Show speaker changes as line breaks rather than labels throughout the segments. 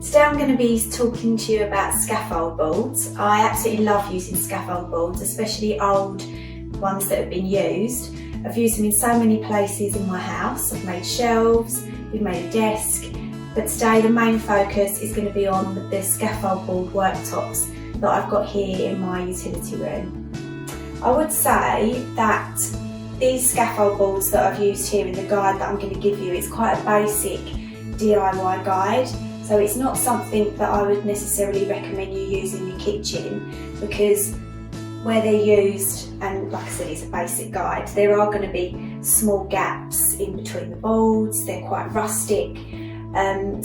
Today I'm going to be talking to you about scaffold boards. I absolutely love using scaffold boards, especially old ones that have been used. I've used them in so many places in my house. I've made shelves, we've made a desk, but today the main focus is going to be on the scaffold board worktops that I've got here in my utility room. I would say that these scaffold boards that I've used here in the guide that I'm going to give you is quite a basic DIY guide. So it's not something that I would necessarily recommend you use in your kitchen, because where they're used, and like I said, it's a basic guide, there are going to be small gaps in between the boards, they're quite rustic.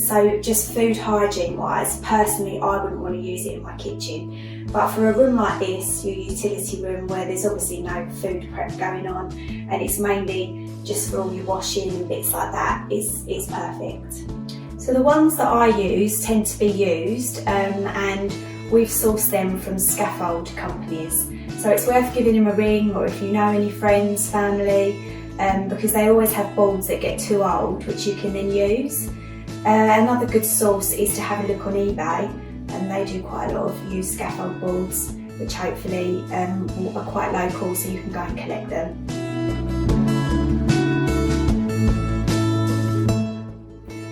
So just food hygiene wise, personally I wouldn't want to use it in my kitchen. But for a room like this, your utility room, where there's obviously no food prep going on and it's mainly just for all your washing and bits like that, it's perfect. So the ones that I use tend to be used and we've sourced them from scaffold companies. So it's worth giving them a ring, or if you know any friends, family, because they always have boards that get too old, which you can then use. Another good source is to have a look on eBay, and they do quite a lot of used scaffold boards, which hopefully are quite local, so you can go and collect them.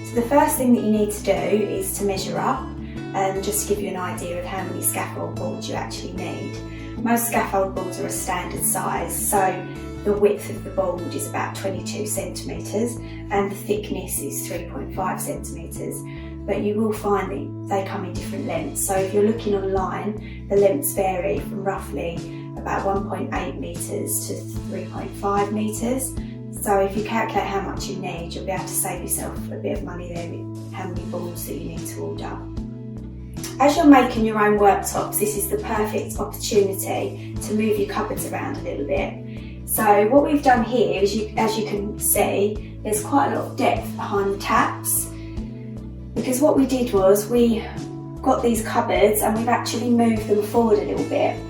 So the first thing that you need to do is to measure up, just to give you an idea of how many scaffold boards you actually need. Most scaffold boards are a standard size, so the width of the board is about 22 centimetres and the thickness is 3.5 centimetres. But you will find that they come in different lengths. So if you're looking online, the lengths vary from roughly about 1.8 metres to 3.5 metres. So if you calculate how much you need, you'll be able to save yourself a bit of money there with how many boards that you need to order. As you're making your own worktops, this is the perfect opportunity to move your cupboards around a little bit. So what we've done here is, as you can see, there's quite a lot of depth behind the taps, because what we did was we got these cupboards and we've actually moved them forward a little bit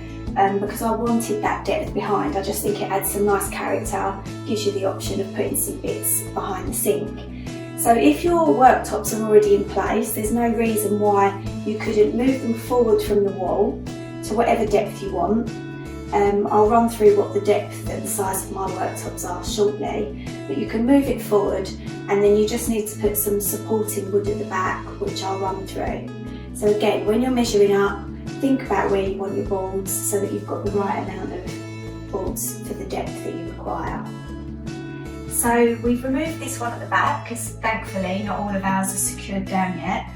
because I wanted that depth behind. I just think it adds some nice character, gives you the option of putting some bits behind the sink. So if your worktops are already in place, there's no reason why you couldn't move them forward from the wall to whatever depth you want. I'll run through what the depth and the size of my worktops are shortly, but you can move it forward, and then you just need to put some supporting wood at the back, which I'll run through. So again, when you're measuring up, think about where you want your boards so that you've got the right amount of boards for the depth that you require. So we've removed this one at the back because thankfully not all of ours are secured down yet,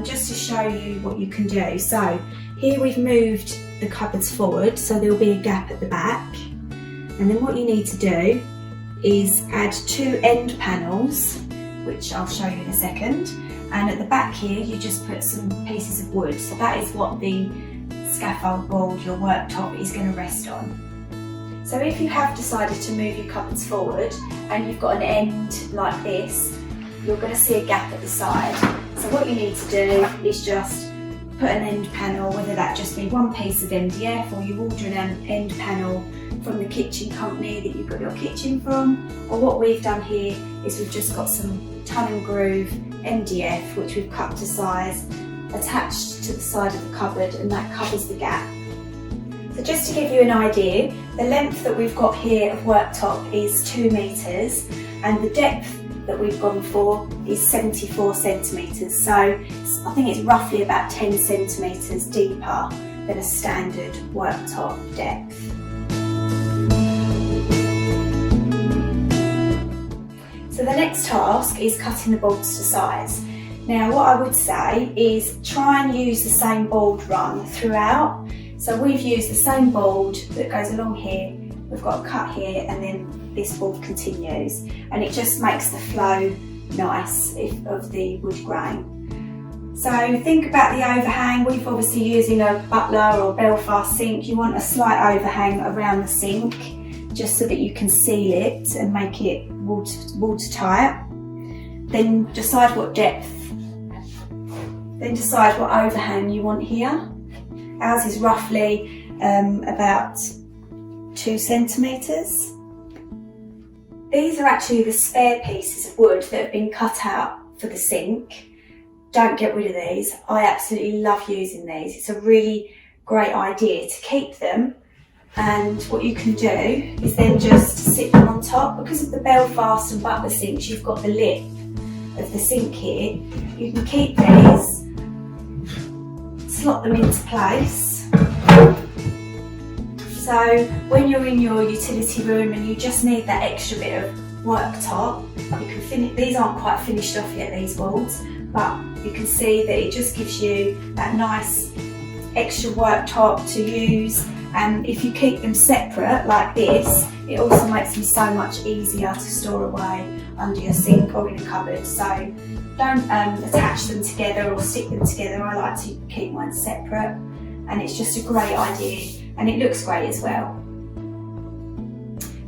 just to show you what you can do. So here we've moved the cupboards forward, so there'll be a gap at the back, and then what you need to do is add 2 end panels, which I'll show you in a second, and at the back here you just put some pieces of wood. So that is what the scaffold board, your worktop, is going to rest on. So if you have decided to move your cupboards forward and you've got an end like this, you're going to see a gap at the side. So what you need to do is just put an end panel, whether that just be one piece of MDF or you order an end panel from the kitchen company that you've got your kitchen from, or what we've done here is we've just got some tongue and groove MDF which we've cut to size, attached to the side of the cupboard, and that covers the gap. So just to give you an idea, the length that we've got here of worktop is 2 metres and the depth that we've gone for is 74 centimetres. So I think it's roughly about 10 centimetres deeper than a standard worktop depth. So the next task is cutting the boards to size. Now what I would say is try and use the same board run throughout. So we've used the same board that goes along here, we've got a cut here, and then this board continues, and it just makes the flow nice of the wood grain. So think about the overhang. We've obviously using a Butler or Belfast sink. You want a slight overhang around the sink just so that you can seal it and make it watertight. Then decide what depth, then decide what overhang you want here. Ours is roughly about 2 centimetres. These are actually the spare pieces of wood that have been cut out for the sink. don't get rid of these. I absolutely love using these. It's a really great idea to keep them, and what you can do is then just sit them on top. Because of the Belfast and butler sinks, you've got the lip of the sink here. You can keep these, slot them into place. So when you're in your utility room and you just need that extra bit of worktop, you can finish. These aren't quite finished off yet, these walls, but you can see that it just gives you that nice extra worktop to use. And if you keep them separate like this, it also makes them so much easier to store away under your sink or in a cupboard. So don't attach them together or stick them together. I like to keep mine separate, and it's just a great idea, and it looks great as well.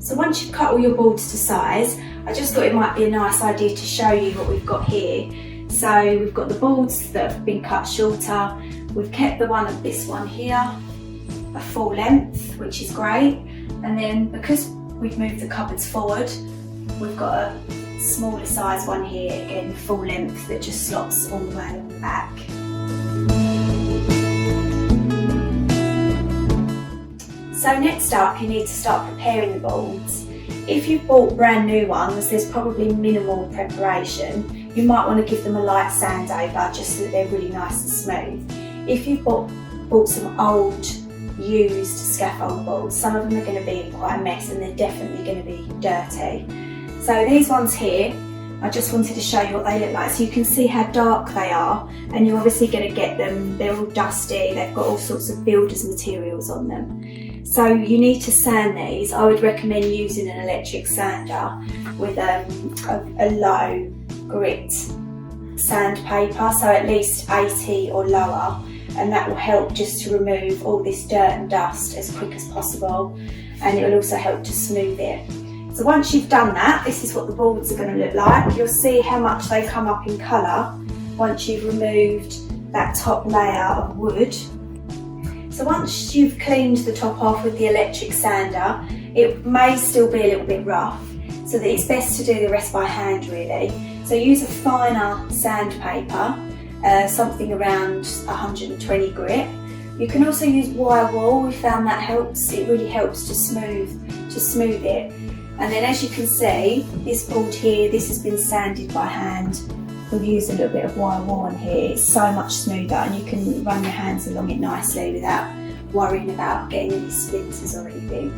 So once you've cut all your boards to size, I just thought it might be a nice idea to show you what we've got here. So we've got the boards that have been cut shorter. We've kept the one of this one here a full length, which is great. And then because we've moved the cupboards forward, we've got a smaller size one here, again full length, that just slots all the way along the back. So next up, you need to start preparing the boards. If you've bought brand new ones, there's probably minimal preparation. You might want to give them a light sand over just so that they're really nice and smooth. If you've bought some old used scaffold boards, some of them are going to be quite a mess, and they're definitely going to be dirty. So these ones here, I just wanted to show you what they look like. So you can see how dark they are, and you're obviously going to get them, they're all dusty, they've got all sorts of builder's materials on them. So you need to sand these. I would recommend using an electric sander with a low grit sandpaper, so at least 80 or lower, and that will help just to remove all this dirt and dust as quick as possible, and it will also help to smooth it. So once you've done that, this is what the boards are going to look like. You'll see how much they come up in colour once you've removed that top layer of wood. So once you've cleaned the top off with the electric sander, it may still be a little bit rough, so that it's best to do the rest by hand really. So use a finer sandpaper, something around 120 grit. You can also use wire wool. We found that helps. It really helps to smooth it. And then as you can see, this board here, this has been sanded by hand. We've used a little bit of wire wool on here. It's so much smoother, and you can run your hands along it nicely without worrying about getting any splinters or anything.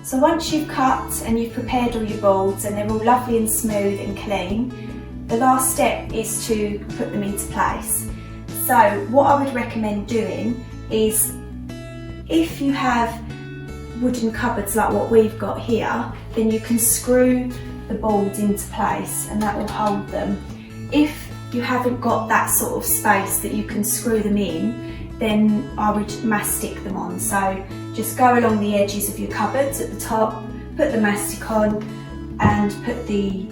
So once you've cut and you've prepared all your boards and they're all lovely and smooth and clean, the last step is to put them into place. So what I would recommend doing is, if you have wooden cupboards like what we've got here, then you can screw the boards into place and that will hold them. If you haven't got that sort of space that you can screw them in, then I would mastic them on. So just go along the edges of your cupboards at the top, put the mastic on, and put the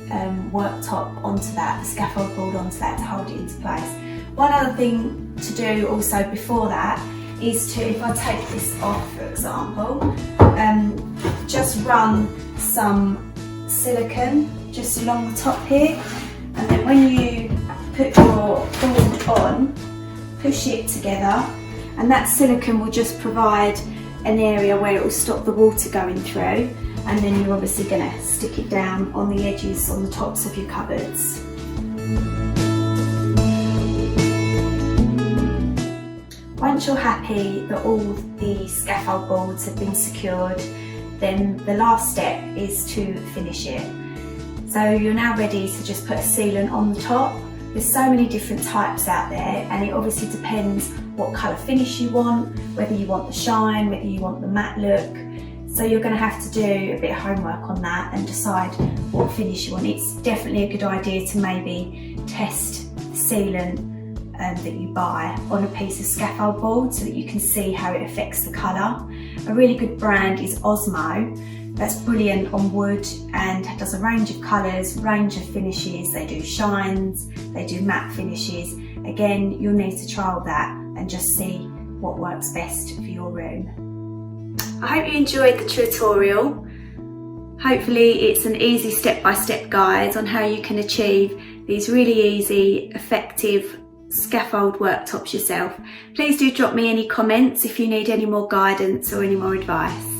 worktop onto that, the scaffold board onto that to hold it into place. One other thing to do also before that is to, if I take this off for example, just run some silicone just along the top here, and then when you put your board on, push it together, and that silicone will just provide an area where it will stop the water going through, and then you're obviously going to stick it down on the edges, on the tops of your cupboards. Once you're happy that all the scaffold boards have been secured, then the last step is to finish it. So you're now ready to just put a sealant on the top. There's so many different types out there, and it obviously depends what colour finish you want, whether you want the shine, whether you want the matte look. So you're going to have to do a bit of homework on that and decide what finish you want. It's definitely a good idea to maybe test the sealant that you buy on a piece of scaffold board so that you can see how it affects the colour. A really good brand is Osmo. That's brilliant on wood and does a range of colours, range of finishes. They do shines, they do matte finishes. Again, you'll need to trial that and just see what works best for your room. I hope you enjoyed the tutorial. Hopefully it's an easy step-by-step guide on how you can achieve these really easy, effective scaffold worktops yourself. Please do drop me any comments if you need any more guidance or any more advice.